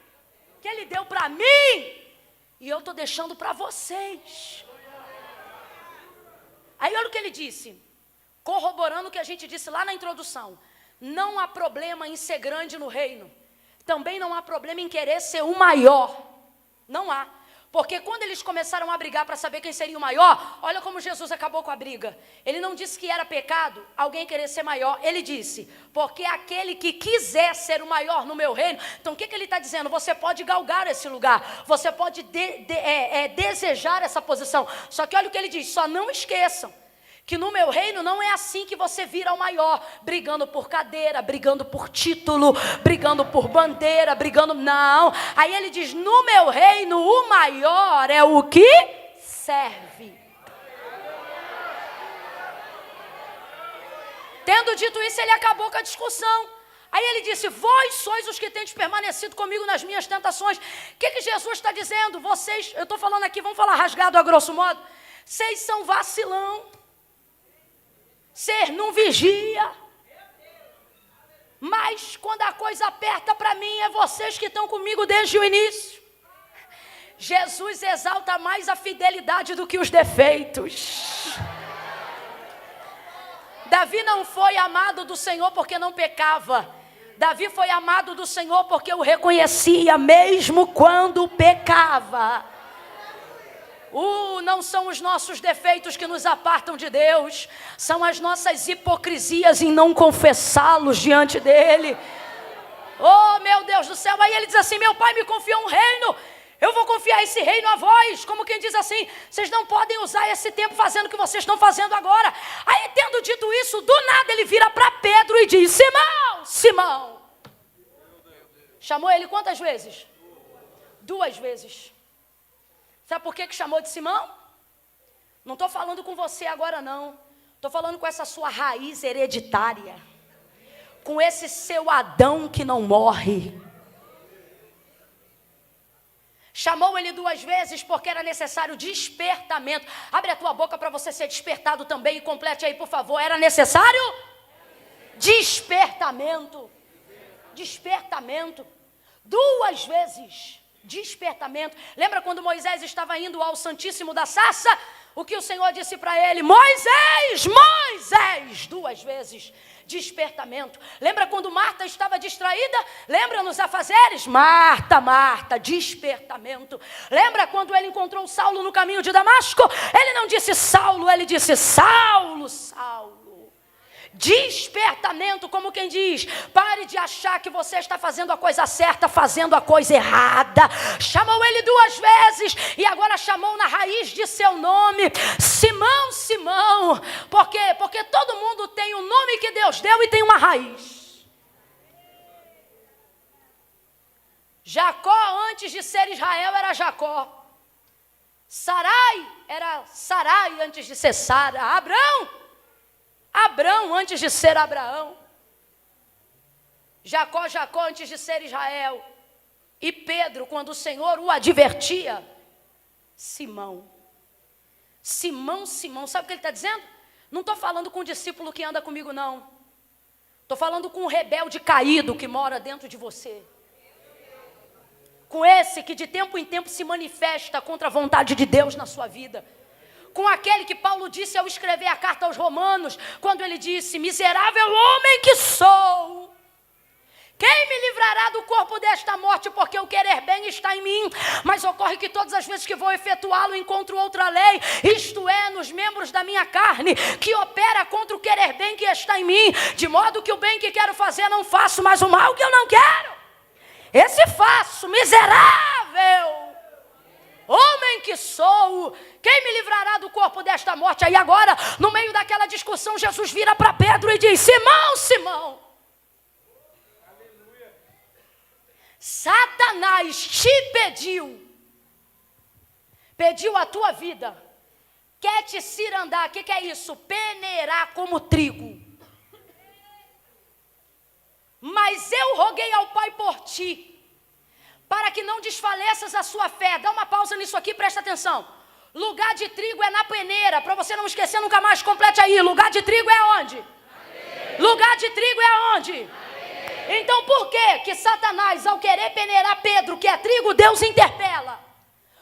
que ele deu para mim, e eu estou deixando para vocês. Aí olha o que ele disse, corroborando o que a gente disse lá na introdução. Não há problema em ser grande no reino, também não há problema em querer ser o maior. Não há, porque quando eles começaram a brigar para saber quem seria o maior, olha como Jesus acabou com a briga. Ele não disse que era pecado alguém querer ser maior, ele disse, porque aquele que quiser ser o maior no meu reino, então o que ele está dizendo? Você pode galgar esse lugar, você pode desejar essa posição, só que olha o que ele diz, só não esqueçam, que no meu reino não é assim que você vira o maior, brigando por cadeira, brigando por título, brigando por bandeira, brigando... Não, aí ele diz, no meu reino o maior é o que serve. Tendo dito isso, ele acabou com a discussão. Aí ele disse, vós sois os que tendes permanecido comigo nas minhas tentações. O que Jesus está dizendo? Vocês, eu estou falando aqui, vamos falar rasgado a grosso modo, vocês são vacilão. Ser não vigia, mas quando a coisa aperta para mim, é vocês que estão comigo desde o início. Jesus exalta mais a fidelidade do que os defeitos. Davi não foi amado do Senhor porque não pecava. Davi foi amado do Senhor porque o reconhecia mesmo quando pecava. Não são os nossos defeitos que nos apartam de Deus, são as nossas hipocrisias em não confessá-los diante dele. Oh, meu Deus do céu, aí ele diz assim, meu pai me confiou um reino, eu vou confiar esse reino a vós, como quem diz assim, vocês não podem usar esse tempo fazendo o que vocês estão fazendo agora. Aí tendo dito isso, do nada ele vira para Pedro e diz, Simão, Simão. Chamou ele quantas vezes? 2 vezes. Sabe por que chamou de Simão? Não estou falando com você agora não. Estou falando com essa sua raiz hereditária. Com esse seu Adão que não morre. Chamou ele 2 vezes porque era necessário despertamento. Abre a tua boca para você ser despertado também e complete aí, por favor. Era necessário despertamento. Despertamento. 2 vezes. Despertamento. Lembra quando Moisés estava indo ao Santíssimo da Sarça? O que o Senhor disse para ele? Moisés, Moisés, 2 vezes. Despertamento. Lembra quando Marta estava distraída? Lembra nos afazeres? Marta, Marta, despertamento. Lembra quando ele encontrou Saulo no caminho de Damasco? Ele não disse Saulo, ele disse Saulo, Saulo. Despertamento, como quem diz, pare de achar que você está fazendo a coisa certa, fazendo a coisa errada. Chamou ele 2 vezes e agora chamou na raiz de seu nome, Simão, Simão. Por quê? Porque todo mundo tem um nome que Deus deu e tem uma raiz. Jacó, antes de ser Israel, era Jacó. Sarai era Sarai antes de ser Sara. Abrão antes de ser Abraão. Jacó antes de ser Israel. E Pedro, quando o Senhor o advertia, Simão, sabe o que ele está dizendo? Não estou falando com o discípulo que anda comigo, não. Estou falando com o rebelde caído que mora dentro de você. Com esse que de tempo em tempo se manifesta contra a vontade de Deus na sua vida. Com aquele que Paulo disse ao escrever a carta aos Romanos, quando ele disse: miserável homem que sou, quem me livrará do corpo desta morte? Porque o querer bem está em mim, mas ocorre que todas as vezes que vou efetuá-lo, encontro outra lei, isto é, nos membros da minha carne, que opera contra o querer bem que está em mim, de modo que o bem que quero fazer não faço, mas o mal que eu não quero, esse faço. Miserável homem que sou, quem me livrará do corpo desta morte? Aí agora, no meio daquela discussão, Jesus vira para Pedro e diz: Simão, Satanás te pediu a tua vida, quer te cirandar. O que é isso? Peneirar como trigo. Mas eu roguei ao Pai por ti, para que não desfaleças a sua fé. Dá uma pausa nisso aqui, presta atenção. Lugar de trigo é na peneira, para você não esquecer nunca mais, complete aí. Lugar de trigo é onde? Lugar de trigo é onde? Então por que Satanás, ao querer peneirar Pedro, que é trigo, Deus interpela?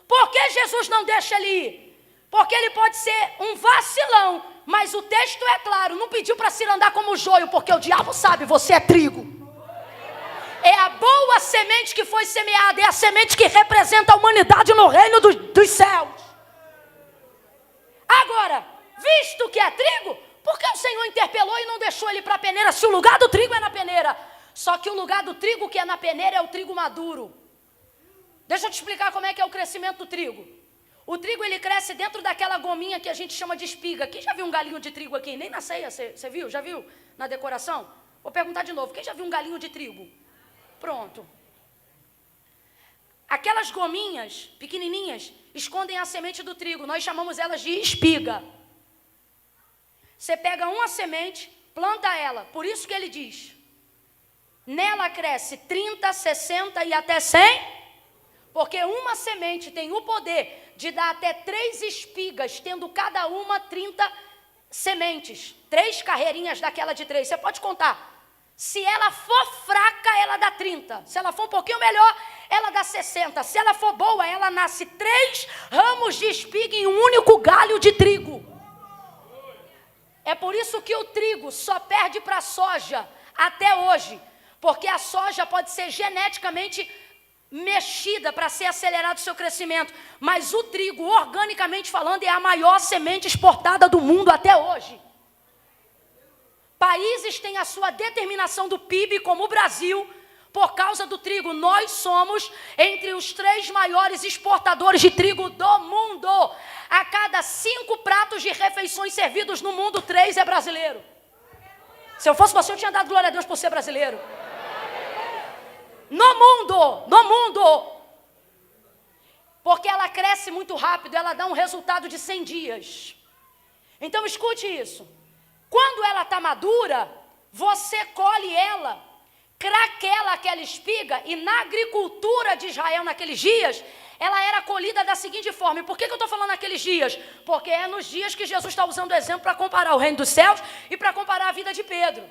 Por que Jesus não deixa ele ir? Porque ele pode ser um vacilão, mas o texto é claro, não pediu para se andar como joio, porque o diabo sabe, você é trigo. É a boa semente que foi semeada, é a semente que representa a humanidade no reino dos céus. Agora, visto que é trigo, por que o Senhor interpelou e não deixou ele para a peneira, se o lugar do trigo é na peneira? Só que o lugar do trigo que é na peneira é o trigo maduro. Deixa eu te explicar como é que é o crescimento do trigo. O trigo, ele cresce dentro daquela gominha que a gente chama de espiga. Quem já viu um galinho de trigo aqui? Nem na ceia, você viu? Já viu? Na decoração? Vou perguntar de novo. Quem já viu um galinho de trigo? Pronto. Aquelas gominhas pequenininhas escondem a semente do trigo. Nós chamamos elas de espiga. Você pega uma semente, planta ela. Por isso que ele diz: nela cresce 30, 60 e até 100, porque uma semente tem o poder de dar até 3 espigas, tendo cada uma 30 sementes. 3 carreirinhas daquela de 3, você pode contar. Se ela for fraca, ela dá 30. Se ela for um pouquinho melhor, ela dá 60. Se ela for boa, ela nasce 3 ramos de espiga em um único galho de trigo. É por isso que o trigo só perde para a soja até hoje. Porque a soja pode ser geneticamente mexida para ser acelerado o seu crescimento. Mas o trigo, organicamente falando, é a maior semente exportada do mundo até hoje. Países têm a sua determinação do PIB, como o Brasil, por causa do trigo. Nós somos entre os 3 maiores exportadores de trigo do mundo. A cada 5 pratos de refeições servidos no mundo, 3 é brasileiro. Se eu fosse você, eu tinha dado glória a Deus por ser brasileiro. No mundo. Porque ela cresce muito rápido, ela dá um resultado de 100 dias. Então escute isso. Quando ela está madura, você colhe ela, craquela aquela espiga, e na agricultura de Israel naqueles dias, ela era colhida da seguinte forma. E por que eu estou falando naqueles dias? Porque é nos dias que Jesus está usando o exemplo para comparar o reino dos céus e para comparar a vida de Pedro,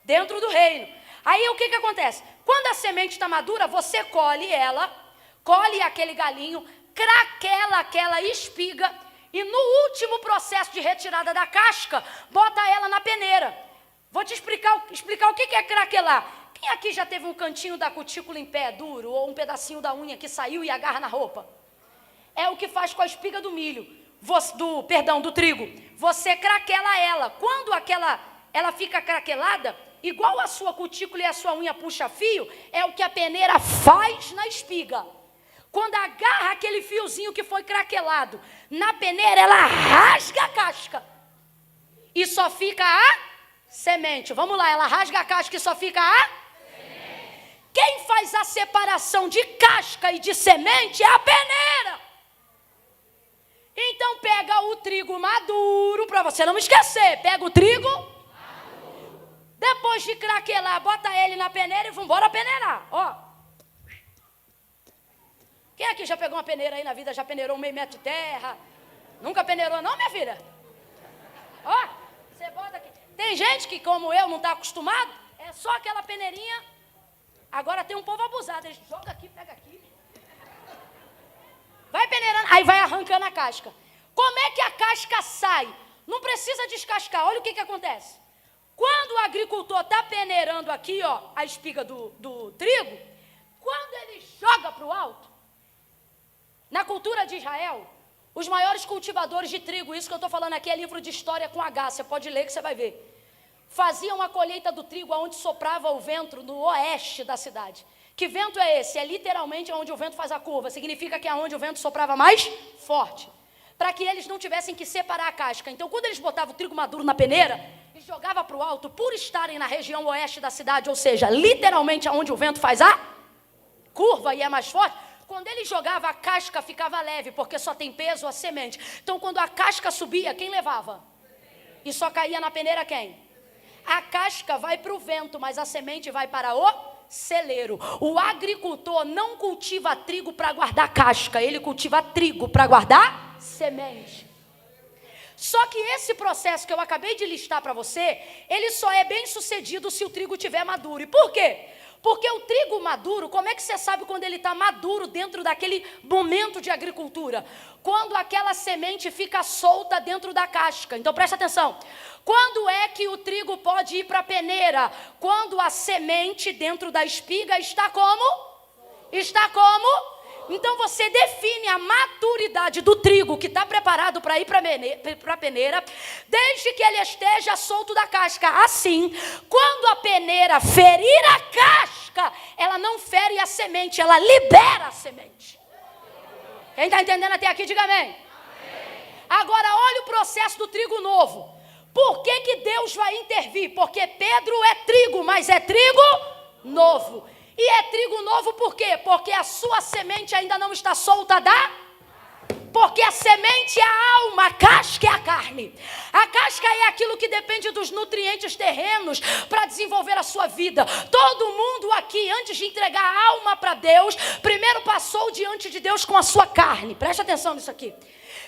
dentro do reino. Aí o que acontece? Quando a semente está madura, você colhe ela, colhe aquele galinho, craquela aquela espiga, e no último processo de retirada da casca, bota ela na peneira. Vou te explicar o que é craquelar. Quem aqui já teve um cantinho da cutícula em pé, duro, ou um pedacinho da unha que saiu e agarra na roupa? É o que faz com a espiga do milho, do trigo. Você craquela ela. Quando ela fica craquelada, igual a sua cutícula e a sua unha puxa fio, é o que a peneira faz na espiga. Quando agarra aquele fiozinho que foi craquelado na peneira, ela rasga a casca e só fica a semente. Vamos lá, ela rasga a casca e só fica a semente. Quem faz a separação de casca e de semente é a peneira. trigo maduro, para você não esquecer. Pega o trigo maduro. Depois de craquelar, bota ele na peneira e vambora peneirar. Ó. Quem aqui já pegou uma peneira aí na vida, já peneirou 1/2 metro de terra? Nunca peneirou não, minha filha? Ó, você bota aqui. Tem gente que, como eu, não está acostumado, é só aquela peneirinha. Agora tem um povo abusado, eles jogam aqui, pega aqui. Vai peneirando, aí vai arrancando a casca. Como é que a casca sai? Não precisa descascar, olha o que acontece. Quando o agricultor está peneirando aqui, ó, a espiga do trigo, quando ele joga para o alto, na cultura de Israel, os maiores cultivadores de trigo, isso que eu estou falando aqui é livro de história com H, você pode ler que você vai ver. Faziam a colheita do trigo onde soprava o vento no oeste da cidade. Que vento é esse? É literalmente onde o vento faz a curva. Significa que é onde o vento soprava mais forte. Para que eles não tivessem que separar a casca. Então, quando eles botavam o trigo maduro na peneira, eles jogavam para o alto, por estarem na região oeste da cidade, ou seja, literalmente onde o vento faz a curva e é mais forte. Quando ele jogava, a casca ficava leve, porque só tem peso a semente. Então, quando a casca subia, quem levava? E só caía na peneira quem? A casca vai para o vento, mas a semente vai para o celeiro. O agricultor não cultiva trigo para guardar casca, ele cultiva trigo para guardar semente. Só que esse processo que eu acabei de listar para você, ele só é bem sucedido se o trigo estiver maduro. E por quê? Porque o trigo maduro, como é que você sabe quando ele está maduro dentro daquele momento de agricultura? Quando aquela semente fica solta dentro da casca. Então presta atenção. Quando é que o trigo pode ir para a peneira? Quando a semente dentro da espiga está como? Está como? Então você define a maturidade do trigo que está preparado para ir para a peneira, desde que ele esteja solto da casca. Assim, quando a peneira ferir a casca, ela não fere a semente, ela libera a semente. Quem está entendendo até aqui, diga amém. Agora olha o processo do trigo novo. Por que Deus vai intervir? Porque Pedro é trigo, mas é trigo novo. E é trigo novo por quê? Porque a sua semente ainda não está solta Porque a semente é a alma, a casca é a carne. A casca é aquilo que depende dos nutrientes terrenos para desenvolver a sua vida. Todo mundo aqui, antes de entregar a alma para Deus, primeiro passou diante de Deus com a sua carne. Presta atenção nisso aqui.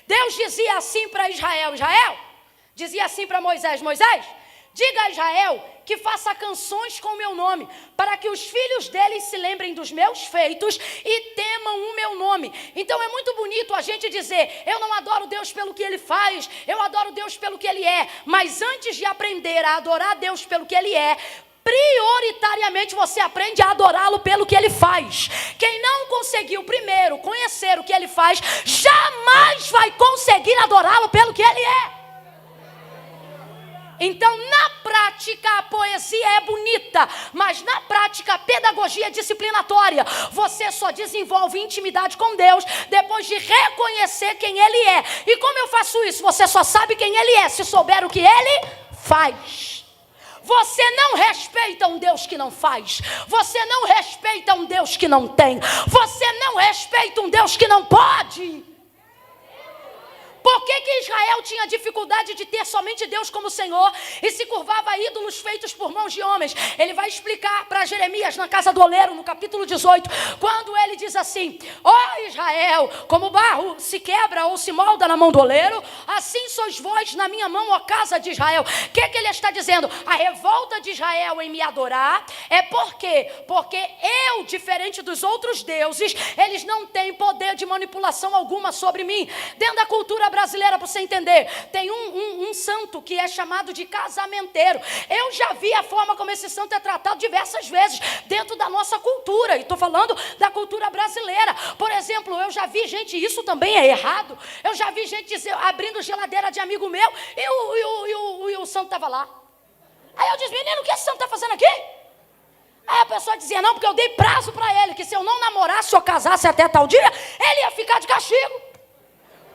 Deus dizia assim para Israel, dizia assim para Moisés, diga a Israel que faça canções com o meu nome, para que os filhos deles se lembrem dos meus feitos e temam o meu nome. Então é muito bonito a gente dizer, eu não adoro Deus pelo que Ele faz, eu adoro Deus pelo que Ele é. Mas antes de aprender a adorar Deus pelo que Ele é, prioritariamente você aprende a adorá-lo pelo que Ele faz. Quem não conseguiu primeiro conhecer o que Ele faz, jamais vai conseguir adorá-lo pelo que Ele é. Então, na prática, a poesia é bonita, mas na prática, a pedagogia é disciplinatória. Você só desenvolve intimidade com Deus depois de reconhecer quem Ele é. E como eu faço isso? Você só sabe quem Ele é se souber o que Ele faz. Você não respeita um Deus que não faz. Você não respeita um Deus que não tem. Você não respeita um Deus que não pode. Por que Israel tinha dificuldade de ter somente Deus como Senhor e se curvava a ídolos feitos por mãos de homens? Ele vai explicar para Jeremias na casa do oleiro, no capítulo 18, quando ele diz assim, ó Israel, como o barro se quebra ou se molda na mão do oleiro, assim sois vós na minha mão, ó casa de Israel. O que ele está dizendo? A revolta de Israel em me adorar é por quê? Porque eu, diferente dos outros deuses, eles não têm poder de manipulação alguma sobre mim. Dentro da cultura brasileira, para você entender, tem um santo que é chamado de casamenteiro. Eu já vi a forma como esse santo é tratado diversas vezes dentro da nossa cultura, e estou falando da cultura brasileira. Por exemplo, eu já vi gente, isso também é errado, eu já vi gente dizer, abrindo geladeira de amigo meu, e o santo estava lá. Aí eu disse, menino, o que esse santo está fazendo aqui? Aí a pessoa dizia, não, porque eu dei prazo para ele, que se eu não namorasse ou casasse até tal dia, ele ia ficar de castigo.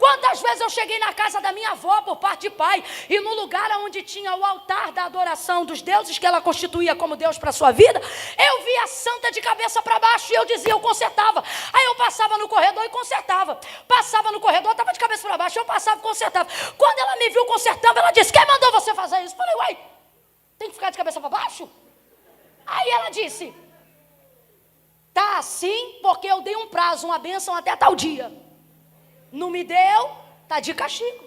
Quantas vezes eu cheguei na casa da minha avó por parte de pai, e no lugar onde tinha o altar da adoração dos deuses que ela constituía como Deus para a sua vida, eu via a santa de cabeça para baixo, e eu dizia, eu consertava. Aí eu passava no corredor e consertava. Passava no corredor, estava de cabeça para baixo, eu passava e consertava. Quando ela me viu consertando, ela disse, quem mandou você fazer isso? Eu falei, uai, tem que ficar de cabeça para baixo? Aí ela disse, tá assim porque eu dei um prazo, uma bênção até tal dia. Não me deu, tá de castigo.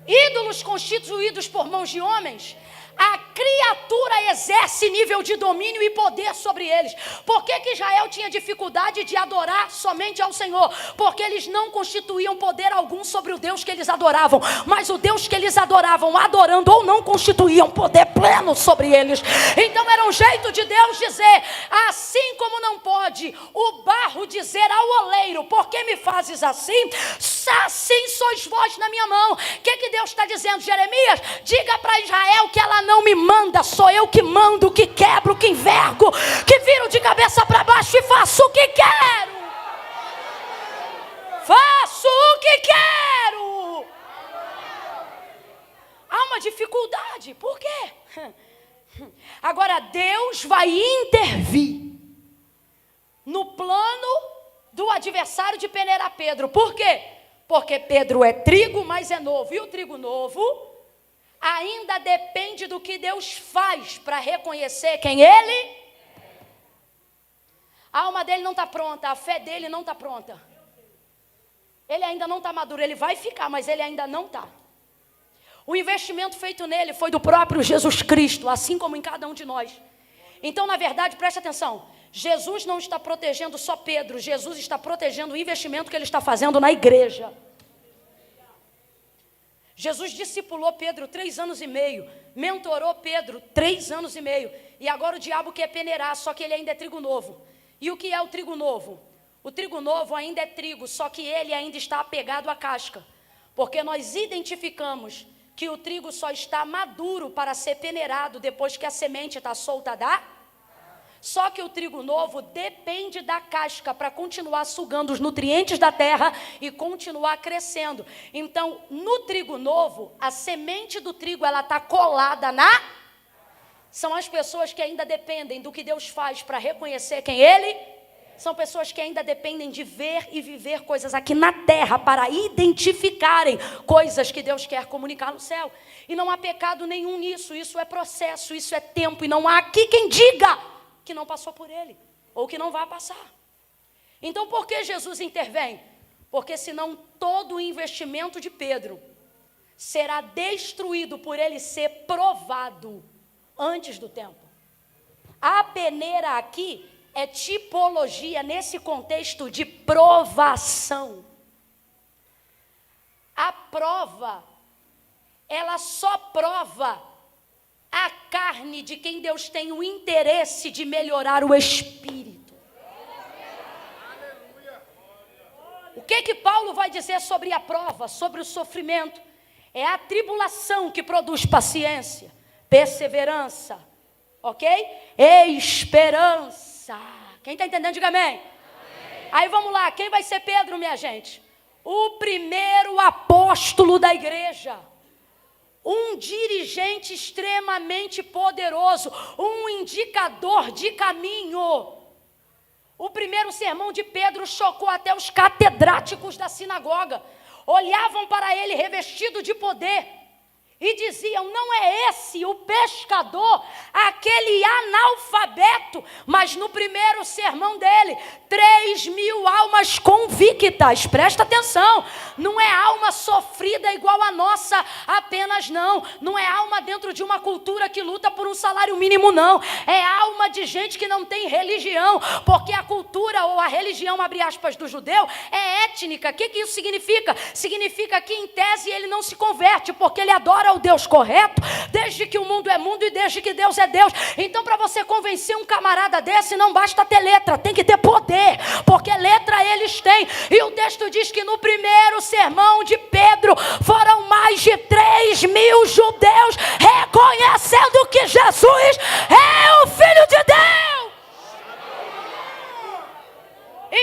Ídolos constituídos por mãos de homens, a criatura exerce nível de domínio e poder sobre eles. Por que Israel tinha dificuldade de adorar somente ao Senhor? Porque eles não constituíam poder algum sobre o Deus que eles adoravam. Mas o Deus que eles adoravam, adorando ou não, constituíam poder pleno sobre eles. Então era um jeito de Deus dizer, assim como não pode o barro dizer ao oleiro, por que me fazes assim? Assim sois vós na minha mão. O que Deus está dizendo, Jeremias? Diga para Israel que ela não me manda, sou eu que mando, que quebro, que envergo, que viro de cabeça para baixo e faço o que quero. Faço o que quero. Há uma dificuldade, por quê? Agora Deus vai intervir no plano do adversário de peneirar Pedro. Por quê? Porque Pedro é trigo, mas é novo. E o trigo novo ainda depende do que Deus faz para reconhecer quem ele é. A alma dele não está pronta, a fé dele não está pronta. Ele ainda não está maduro, ele vai ficar, mas ele ainda não está. O investimento feito nele foi do próprio Jesus Cristo, assim como em cada um de nós. Então, na verdade, preste atenção, Jesus não está protegendo só Pedro, Jesus está protegendo o investimento que ele está fazendo na igreja. Jesus discipulou Pedro 3 anos e meio, mentorou Pedro 3 anos e meio, e agora o diabo quer peneirar, só que ele ainda é trigo novo. E o que é o trigo novo? O trigo novo ainda é trigo, só que ele ainda está apegado à casca, porque nós identificamos que o trigo só está maduro para ser peneirado depois que a semente está solta da... Só que o trigo novo depende da casca para continuar sugando os nutrientes da terra e continuar crescendo. Então, no trigo novo, a semente do trigo ela está colada na... São as pessoas que ainda dependem do que Deus faz para reconhecer quem Ele... São pessoas que ainda dependem de ver e viver coisas aqui na terra para identificarem coisas que Deus quer comunicar no céu. E não há pecado nenhum nisso, isso é processo, isso é tempo. E não há aqui quem diga que não passou por ele, ou que não vai passar. Então por que Jesus intervém? Porque senão todo o investimento de Pedro será destruído por ele ser provado antes do tempo. A peneira aqui é tipologia nesse contexto de provação. A prova, ela só prova a carne de quem Deus tem o interesse de melhorar o espírito. O que Paulo vai dizer sobre a prova, sobre o sofrimento? É a tribulação que produz paciência, perseverança, ok? Esperança. Quem está entendendo, diga amém. Amém. Aí vamos lá, quem vai ser Pedro, minha gente? O primeiro apóstolo da igreja. Um dirigente extremamente poderoso, um indicador de caminho. O primeiro sermão de Pedro chocou até os catedráticos da sinagoga. Olhavam para ele revestido de poder e diziam, não é esse o pescador, aquele analfabeto? Mas no primeiro sermão dele, 3.000 almas convictas, presta atenção, não é alma sofrida igual a nossa apenas não, não é alma dentro de uma cultura que luta por um salário mínimo não, é alma de gente que não tem religião, porque a cultura ou a religião, abre aspas, do judeu, é étnica. O que isso significa? Significa que em tese ele não se converte, porque ele adora o Deus correto, desde que o mundo é mundo e desde que Deus é Deus. Então para você convencer um camarada desse, não basta ter letra, tem que ter poder, porque letra eles têm. E o texto diz que no primeiro sermão de Pedro, foram mais de 3.000 judeus reconhecendo que Jesus é o Filho de Deus.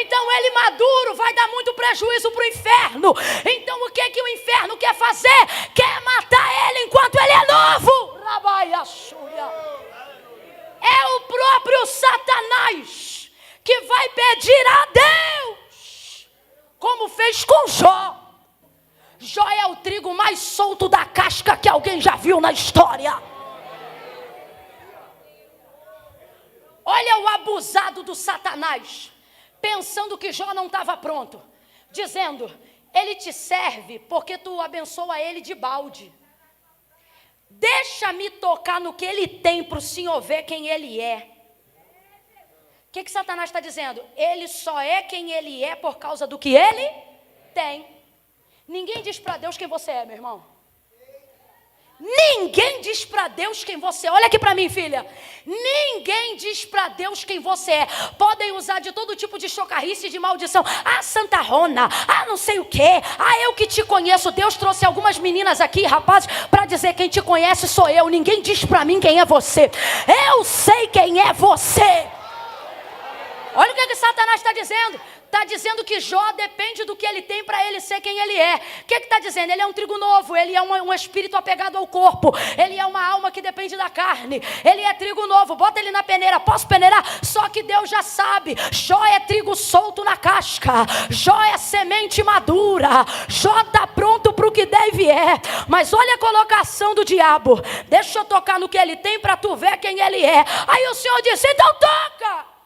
Então ele maduro vai dar muito prejuízo para o inferno. Então o que o inferno quer fazer? Quer matar ele enquanto ele é novo. É o próprio Satanás que vai pedir a Deus, como fez com Jó. Jó é o trigo mais solto da casca que alguém já viu na história. Olha o abusado do Satanás, pensando que Jó não estava pronto, dizendo, ele te serve porque tu abençoa ele de balde. Deixa-me tocar no que ele tem para o Senhor ver quem ele é. O que Satanás está dizendo? Ele só é quem ele é por causa do que ele tem. Ninguém diz para Deus quem você é, meu irmão. Ninguém diz para Deus quem você é. Olha aqui para mim, filha. Ninguém diz para Deus quem você é. Podem usar de todo tipo de chocarrice, de maldição. Ah, Santa Rona. Ah, não sei o quê. Ah, eu que te conheço. Deus trouxe algumas meninas aqui, rapazes, para dizer quem te conhece sou eu. Ninguém diz para mim quem é você. Eu sei quem é você. Olha o que Satanás está dizendo. Está dizendo que Jó depende do que ele tem para ele ser quem ele é. O que está dizendo? Ele é um trigo novo, ele é um espírito apegado ao corpo, ele é uma alma que depende da carne, ele é trigo novo, bota ele na peneira, posso peneirar? Só que Deus já sabe, Jó é trigo solto na casca, Jó é semente madura, Jó está pronto para o que deve é. Mas olha a colocação do diabo, deixa eu tocar no que ele tem para tu ver quem ele é. Aí o Senhor disse, então toca!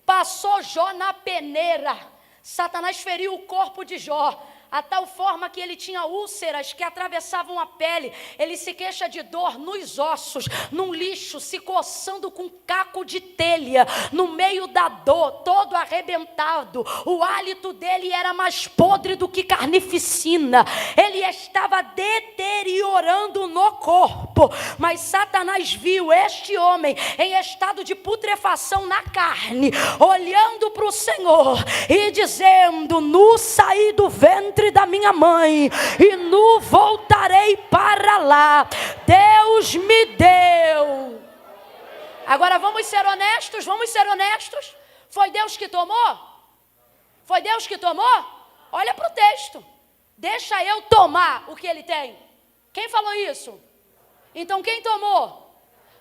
Passou Jó na peneira. Satanás feriu o corpo de Jó, a tal forma que ele tinha úlceras que atravessavam a pele. Ele se queixa de dor nos ossos, num lixo, se coçando com caco de telha, no meio da dor, todo arrebentado. O hálito dele era mais podre do que carnificina. Ele estava deteriorando no corpo. Mas Satanás viu este homem em estado de putrefação na carne, olhando para o Senhor e dizendo, nu saí do ventre da minha mãe e nu voltarei para lá. Deus me deu. Agora vamos ser honestos, Foi Deus que tomou? Foi Deus que tomou? Olha para o texto. Deixa eu tomar o que ele tem. Quem falou isso? Então quem tomou?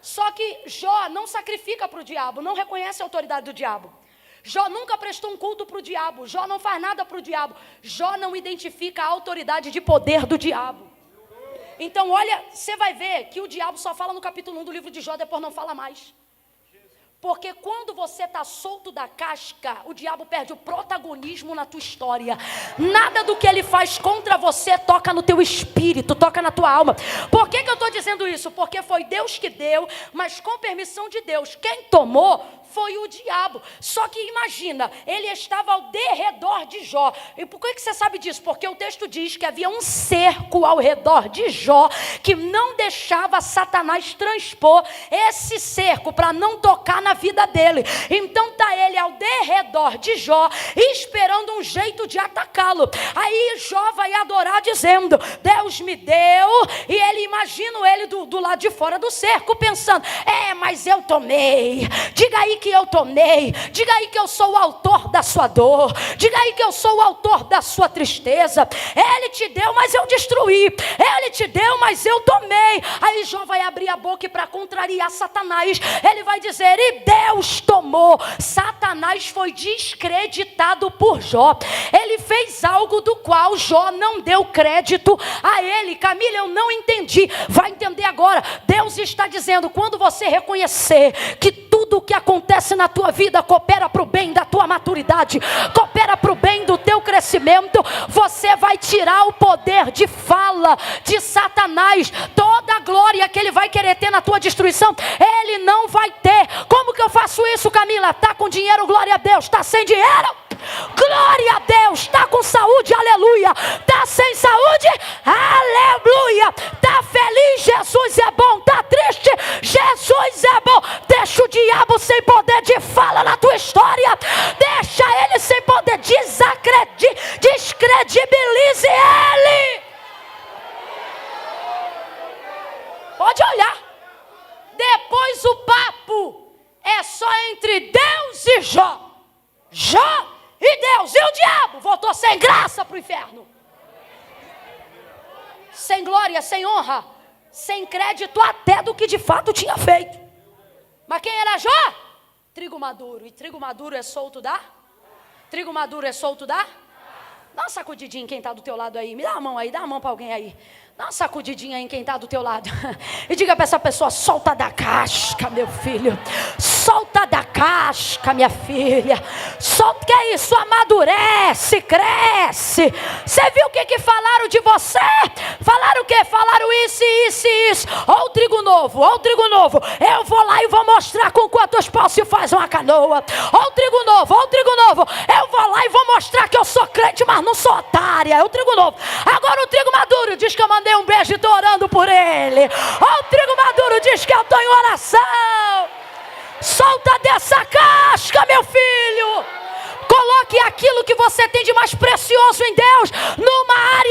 Só que Jó não sacrifica para o diabo, não reconhece a autoridade do diabo. Jó nunca prestou um culto para o diabo. Jó não faz nada para o diabo. Jó não identifica a autoridade de poder do diabo. Então olha, você vai ver que o diabo só fala no capítulo 1 do livro de Jó, depois não fala mais. Porque quando você está solto da casca, o diabo perde o protagonismo na tua história. Nada do que ele faz contra você toca no teu espírito, toca na tua alma. Por que eu estou dizendo isso? Porque foi Deus que deu, mas com permissão de Deus. Quem tomou foi o diabo. Só que imagina, ele estava ao derredor de Jó. E por que você sabe disso? Porque o texto diz que havia um cerco ao redor de Jó, que não deixava Satanás transpor esse cerco para não tocar na vida dele. Então está ele ao derredor de Jó, esperando um jeito de atacá-lo. Aí Jó vai adorar dizendo, Deus me deu. E ele imagina ele do lado de fora do cerco, pensando, mas eu tomei. Diga aí que eu tomei, diga aí que eu sou o autor da sua dor, diga aí que eu sou o autor da sua tristeza. Ele te deu, mas eu destruí. Ele te deu, mas eu tomei. Aí Jó vai abrir a boca para contrariar Satanás. Ele vai dizer, e Deus tomou. Satanás foi descreditado por Jó. Ele fez algo do qual Jó não deu crédito a ele. Camila, eu não entendi. Vai entender agora. Deus está dizendo, quando você reconhecer que tudo o que acontece na tua vida coopera para o bem da tua maturidade, coopera para o bem do teu crescimento, você vai tirar o poder de fala de Satanás. Toda a glória que ele vai querer ter na tua destruição, ele não vai ter. Como que eu faço isso, Camila? Está com dinheiro, glória a Deus. Está sem dinheiro? Glória a Deus. Está com saúde, aleluia. Está sem saúde, aleluia. Está feliz, Jesus é bom. Está triste, Jesus é bom. Deixa o diabo sem poder de fala na tua história. Deixa ele sem poder. Descredibilize ele. Pode olhar. Depois o papo é só entre Deus e Jó. Jó e Deus. E o diabo voltou sem graça para o inferno. Sem glória, sem honra, sem crédito até do que de fato tinha feito. Mas quem era Jó? Trigo maduro. E trigo maduro é solto da? Trigo maduro é solto da? Dá uma sacudidinha em quem está do teu lado aí. Me dá a mão aí, dá a mão para alguém aí. Dá uma sacudidinha em quem está do teu lado. E diga para essa pessoa, solta da casca, meu filho. Solta da casca, minha filha. Solta, que é isso? Amadurece, cresce. Você viu o que falaram de você? Falaram o quê? Falaram isso, isso e isso. Ó o trigo novo, ó o trigo novo. Eu vou lá e vou mostrar com quantos paus se faz uma canoa. Ó o trigo novo, ó o trigo novo. Eu vou lá e vou mostrar que eu sou crente, mas não sou otária. É o trigo novo. Agora o trigo maduro diz que eu mandei um beijo e estou orando por ele. Ó o trigo maduro diz que eu estou em oração. Solta dessa casca, meu filho. Coloque aquilo que você tem de mais precioso em Deus numa área